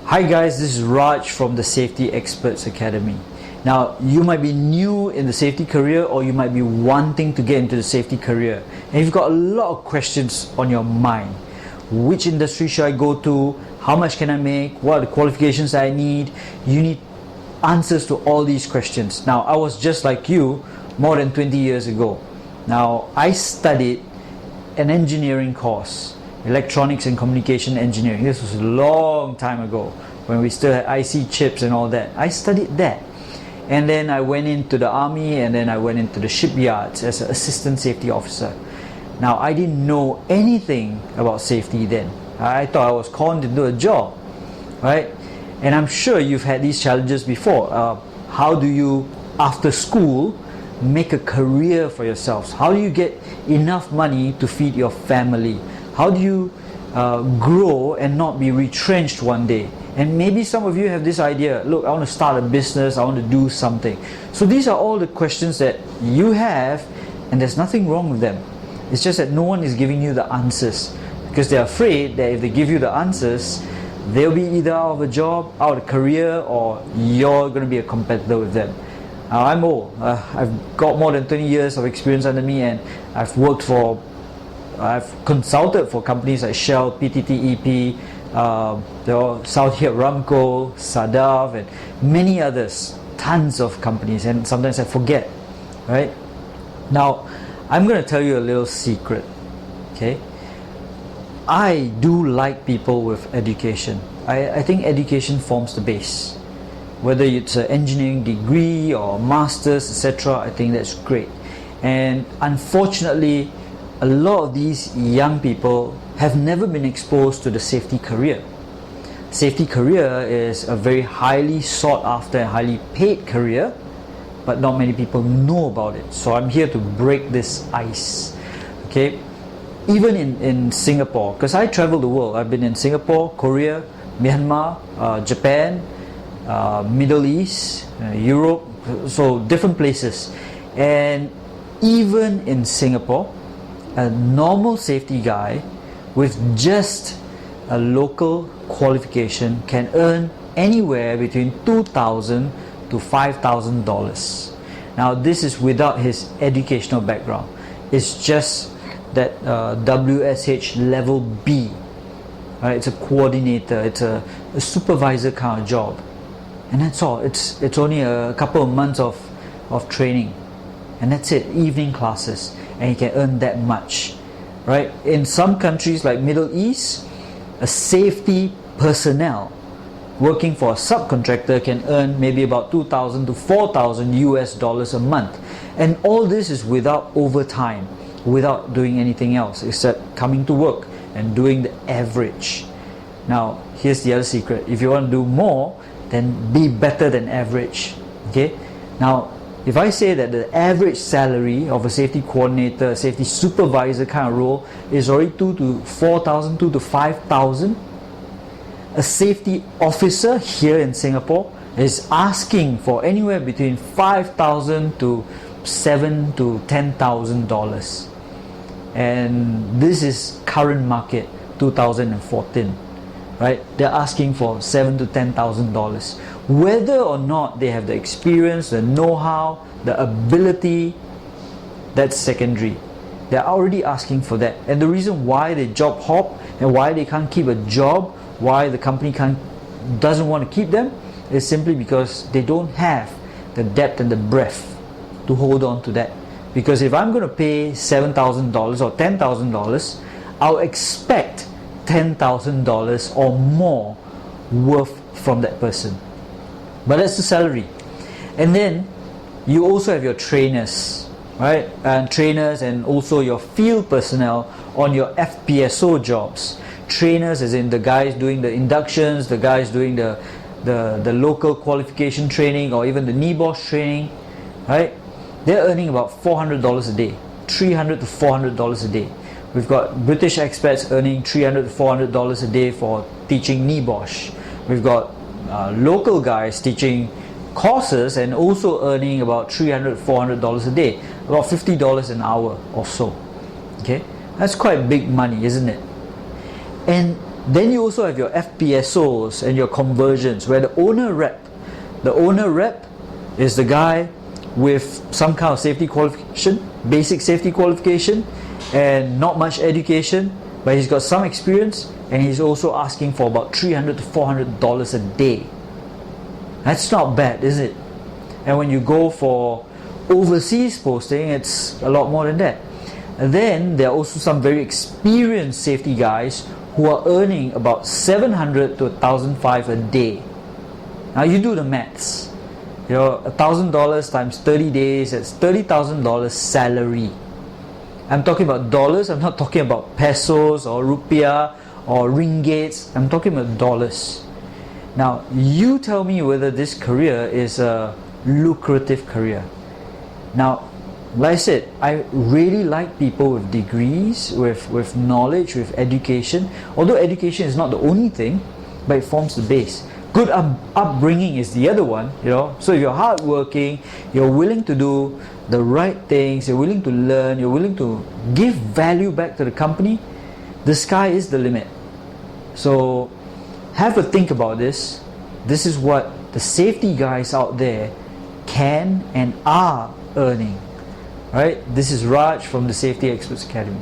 Hi guys, this is Raj from the Safety Experts Academy. Now, you might be new in the safety career or you might be wanting to get into the safety career and you've got a lot of questions on your mind. Which industry should I go to? How much can I make? What are the qualifications I need? You need answers to all these questions. Now, I was just like you more than 20 years ago. Now, I studied an engineering course, electronics and communication engineering. This was a long time ago when we still had IC chips and all that. I studied that, and then I went into the army, and then I went into the shipyards as an assistant safety officer. Now, I didn't know anything about safety then. I thought I was conned into a job, right? And I'm sure you've had these challenges before. How do you, after school, make a career for yourselves? How do you get enough money to feed your family? How do you grow and not be retrenched one day? And maybe some of you have this idea, look, I want to start a business, I want to do something. So these are all the questions that you have, and there's nothing wrong with them. It's just that no one is giving you the answers, because they're afraid that if they give you the answers, they'll be either out of a job, out of a career, or you're going to be a competitor with them. I'm old. I've got more than 20 years of experience under me, and I've consulted for companies like Shell, PTTEP, Saudi Aramco, Sadaf, and many others. Tons of companies, and sometimes I forget, right? Now, I'm going to tell you a little secret, okay? I do like people with education. I think education forms the base. Whether it's an engineering degree or master's, etc., I think that's great. And unfortunately, a lot of these young people have never been exposed to the safety career. Safety career is a very highly sought after and highly paid career, but not many people know about it. So I'm here to break this ice. Okay, even in Singapore, because I travel the world. I've been in Singapore, Korea, Myanmar, Japan, Middle East, Europe, so different places. And even in Singapore, a normal safety guy with just a local qualification can earn anywhere between $2,000 to $5,000. Now, this is without his educational background. It's just that WSH level B, right? It's a coordinator, it's a supervisor kind of job, and that's all. It's only a couple of months of training, and that's it. Evening classes, and you can earn that much, right? In some countries like Middle East, a safety personnel working for a subcontractor can earn maybe about $2,000 to $4,000 a month, and all this is without overtime, without doing anything else except coming to work and doing the average. Now, here's the other secret: if you want to do more, then be better than average. Okay? Now, if I say that the average salary of a safety coordinator, a safety supervisor kind of role is already $2,000 to $4,000, $2,000 to $5,000, a safety officer here in Singapore is asking for anywhere between $5,000 to $7,000 to $10,000, and this is current market 2014. Right? They're asking for $7,000 to $10,000. Whether or not they have the experience, the know-how, the ability, that's secondary. They're already asking for that. And the reason why they job hop and why they can't keep a job, why the company doesn't want to keep them, is simply because they don't have the depth and the breadth to hold on to that. Because if I'm going to pay $7,000 or $10,000, I'll expect $10,000 or more worth from that person. But that's the salary. And then you also have your trainers, right? And trainers, and also your field personnel on your FPSO jobs. Trainers as in the guys doing the inductions, the guys doing the local qualification training, or even the NEBOSH training, right? They're earning about $400 a day, $300 to $400 a day. We've got British expats earning $300 to $400 a day for teaching NEBOSH. We've got local guys teaching courses and also earning about $300 to $400 a day, about $50 an hour or so. Okay, that's quite big money, isn't it? And Then you also have your FPSOs and your conversions, where the owner rep is the guy with some kind of safety qualification, basic safety qualification, and not much education, but he's got some experience, and he's also asking for about $300 to $400 a day. That's not bad, is it? And when you go for overseas posting, it's a lot more than that. And then there are also some very experienced safety guys who are earning about $700 to $1,500 a day. Now you do the maths. You know, $1,000 times 30 days, that's $30,000 salary. I'm talking about dollars, I'm not talking about pesos or rupiah or ringgits, I'm talking about dollars. Now, you tell me whether this career is a lucrative career. Now, like I said, I really like people with degrees, with knowledge, with education. Although education is not the only thing, but it forms the base. Good upbringing is the other one, you know. So if you're hardworking, you're willing to do the right things, you're willing to learn, you're willing to give value back to the company, the sky is the limit. So have a think about this. This is what the safety guys out there can and are earning. Right? This is Raj from the Safety Experts Academy.